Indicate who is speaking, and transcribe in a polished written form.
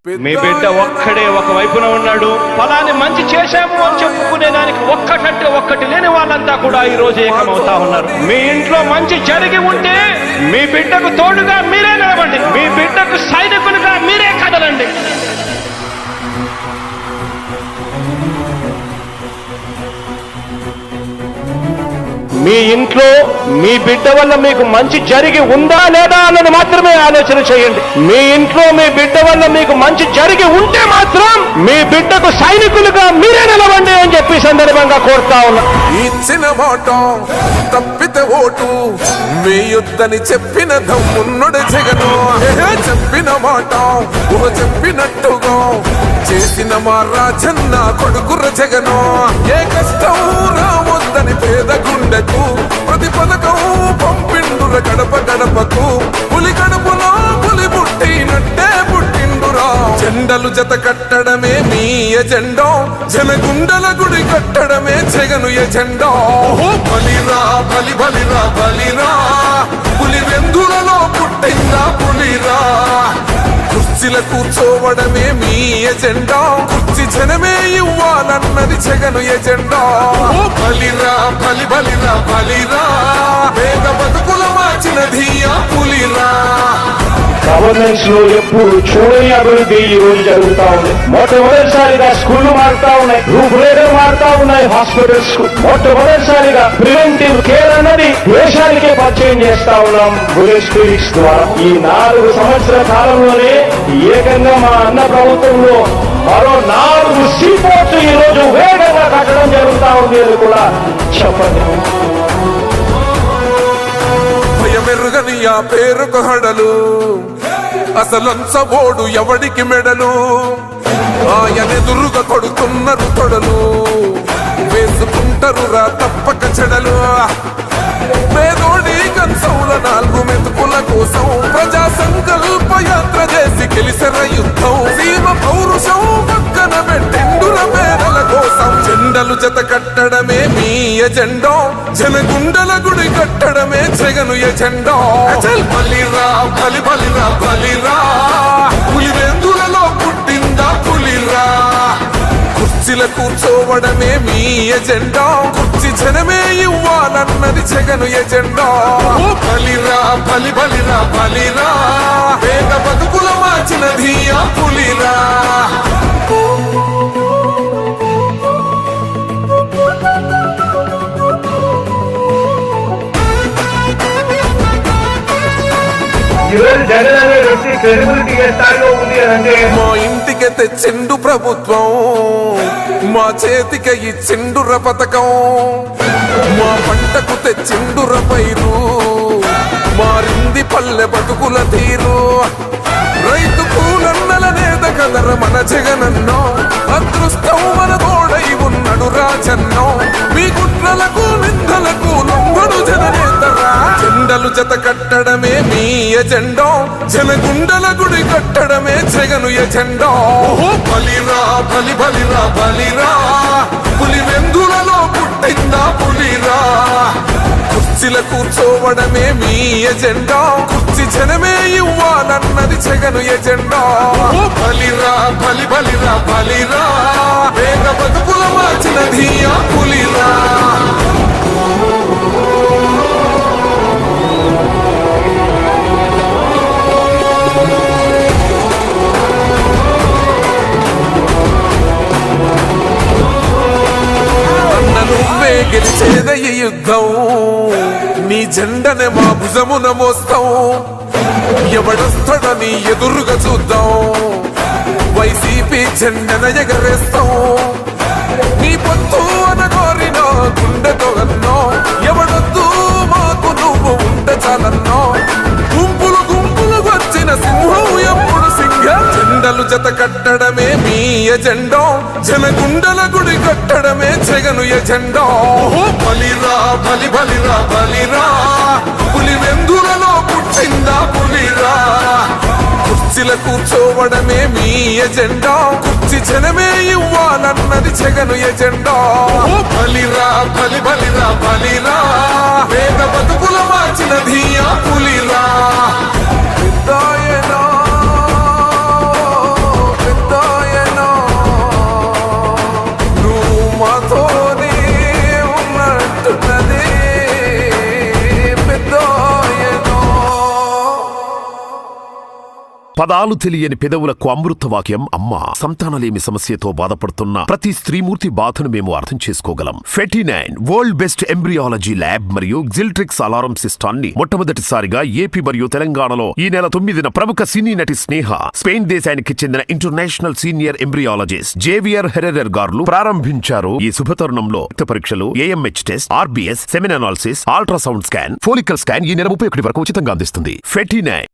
Speaker 1: మీ బిడ్డ ఒక్కడే ఒక వైపున ఉన్నాడు. ఫలాన్ని మంచి చేశాము అని చెప్పుకునే దానికి ఒక్కటంటే ఒక్కటి లేని వాళ్ళంతా కూడా ఈ రోజు ఏకమవుతా ఉన్నారు. మీ ఇంట్లో మంచి జరిగి ఉంటే మీ బిడ్డకు తోడుగా మీరే నిలబండి, మీ బిడ్డకు సైనికులుగా మీరే కదలండి. మీ ఇంట్లో మీ బిడ్డ వల్ల మీకు మంచి జరిగి ఉందా లేదా అన్నది మాత్రమే ఆలోచన చేయండి. మీ ఇంట్లో మీ బిడ్డ వల్ల మీకు మంచి జరిగి ఉంటే మాత్రం మీ బిడ్డకు సైనికులుగా మీరే నిలవండి అని చెప్పి సందర్భంగా కోరుతా ఉన్నా.
Speaker 2: ఇచ్చిన మాట తప్పితే ఓటు వేయొద్దని చెప్పిన దమ్మున్నడు జగను. చెప్పిన మాట చెప్పినట్టుగా చేసిన మా రాజన్న కొడుకుర జగను. ఏ కష్టం రావద్దని పేద గుండెకు ప్రతి పథకం పంపిండుర గడప గడపకు. పులి గడపలో పులి పుట్టినట్టే పుట్టిండురా. జెండలు జత కట్టడమే మీ ఎజెండా, జనగుండల గుడి కట్టడమే జగను ఎజెండా. బలిరా బలి బలిరా బలిరా, పులి వెందులలో పుట్టిందా పులిరా. కుర్చీల కూర్చోవడమే మీ ఎజెండా, కుర్చీ జనమే ఇవ్వాలన్నది జగను ఎజెండా. బలిరా బలి బలిరా బలిరా, పేద బతుకుల మార్చినది ఆ పులిరా.
Speaker 1: గవర్నెన్స్ లో ఎప్పుడు చూడని అభివృద్ధి ఈ రోజు జరుగుతా ఉంది. మొట్టమొదటిసారిగా స్కూళ్లు మారుతా ఉన్నాయి, రూపురేఖలు మారుతా ఉన్నాయి. హాస్పిటల్స్ కు మొట్టమొదటిసారిగా ప్రివెంటివ్ కేర్ అన్నది దేశానికే పరిచయం చేస్తా ఉన్నాం బుల్లెట్ క్లినిక్స్ ద్వారా. ఈ 4 సంవత్సరాల కాలంలోనే ఏకంగా మా అన్న ప్రభుత్వంలో మరో 4 సీపోర్ట్స్ ఈ రోజు వేగంగా కట్టడం జరుగుతా ఉంది అని కూడా చెప్పండి.
Speaker 2: భయమెరుగని ఆ పేరుకు హడలు, అసలంచబోడు ఎవడికి మెడలు. ఆయనెదురుగా కొడుతున్నారు తొడలు, వేసుకుంటారు రా తప్పక చెడలు. పేదోడి కంచౌల 4 మెతుకుల కోసం ప్రజా సంకల్ప యాత్ర చేసి గెలిసెర యుద్ధం. సీమ పౌరుషం పక్కన పెట్టిండుల పేదల కోసం. జెండలు జత కట్టడమే మీ ఎజెండా, జనగుండల గుడి కట్టడమే జగను ఎజెండా. బలిరా బలి బలిరా బలిరా, పులి వెందులలో పుట్టిందా పులిరా. కుర్చీల కూర్చోవడమే మీ ఎజెండా, కుర్చీ జనమే ఇవ్వాలన్నది జగను ఎజెండా. బలిరా బలి బలిరా బలిరా, పేద బతుకుల మార్చినది ఆ పులిరా.
Speaker 1: జగన్ అనే వ్యక్తి క్రెడిబిలిటీ ఏ స్థాయిలో ఉంది అంటే
Speaker 2: మా ఇంటికి తెచ్చిండు ప్రభుత్వం, మా చేతికి ఇచ్చిండుర పథకం. మా పంటకు తెచ్చిండుర పైరు, మారింది పల్లె బతుకుల తీరు. రైతు కూలన్నల నేత కదర మన జగనన్నో, అదృష్టం మన తోడై ఉన్నడు రాజన్నో. మీ కుట్రలకు నిందలకు లొంగడు జననేతరా. జెండలు జత కట్టడమే మీ ఎజెండా, జనగుండల గుడి కట్టడమే జగను ఎజెండా. బలిరా బలి బలిరా బలిరా, పులి వెందులలో పుట్టిందా పులిరా. కుర్చీల కూర్చోవడమే మీ ఎజెండా, కుర్చీ జనమే ఇవ్వాలన్నది జగను ఎజెండా. బలిరా బలి బలిరా బలిరా, పేద బతుకుల మార్చినది ఆ పులిరా. నువ్వే గెలిచేద ఈ యుద్ధం, నీ జెండనే మా భుజమున మోస్తాం. ఎవడొస్తాడని ఎదురుగా చూద్దాం, వైసీపీ జెండన ఎగరేస్తాం. నీ పొత్తు అనగోరిన గుండెతో అన్నో, ఎవడొద్దు మాకు నువ్వు ఉంటే చాలన్నో. గుంపులు గుంపులు వచ్చిన సింహం ఎప్పుడు సింహం. జెండలు జత కట్టడమే మీ ఎజెండా, జనగుండల గుడి కట్టడమే జగను ఎజెండా. బలిరా బలి బలిరా బలిరా, పులి వెందులలో పుట్టిందా పులిరా. కుర్చీల కూర్చోవడమే మీ ఎజెండా, కుర్చీ జనమే ఇవ్వాలన్నది జగను ఎజెండా. బలిరా బలి బలిరా బలిరా, పేద బతుకుల మార్చినది ఆ పులిరా.
Speaker 3: పదాలు తెలియని పెదవులకు అమృత వాక్యం అమ్మ. సంతానలేమి సమస్యతో బాధపడుతున్న ప్రతి స్త్రీమూర్తి బాధను మేము అర్థం చేసుకోగలం. ఫెటినైన్ వరల్డ్ బెస్ట్ ఎంబ్రియాలజీ ల్యాబ్ మరియు జిల్ట్రిక్స్ అలారం సిస్టాన్ని మొట్టమొదటిసారిగా ఏపీ మరియు తెలంగాణలో ఈ నెల 9న ప్రముఖ సినీ నటి స్నేహ, స్పెయిన్ దేశానికి చెందిన international senior embryologist Javier Herrera గారు ప్రారంభించారు. ఈ శుభతరుణంలో రక్త పరీక్షలు, AMH test, RBS, semen analysis, ultrasound scan, follicle scan ఈ నెల 31 వరకు ఉచితంగా అందిస్తుంది. ఫెటినైన్.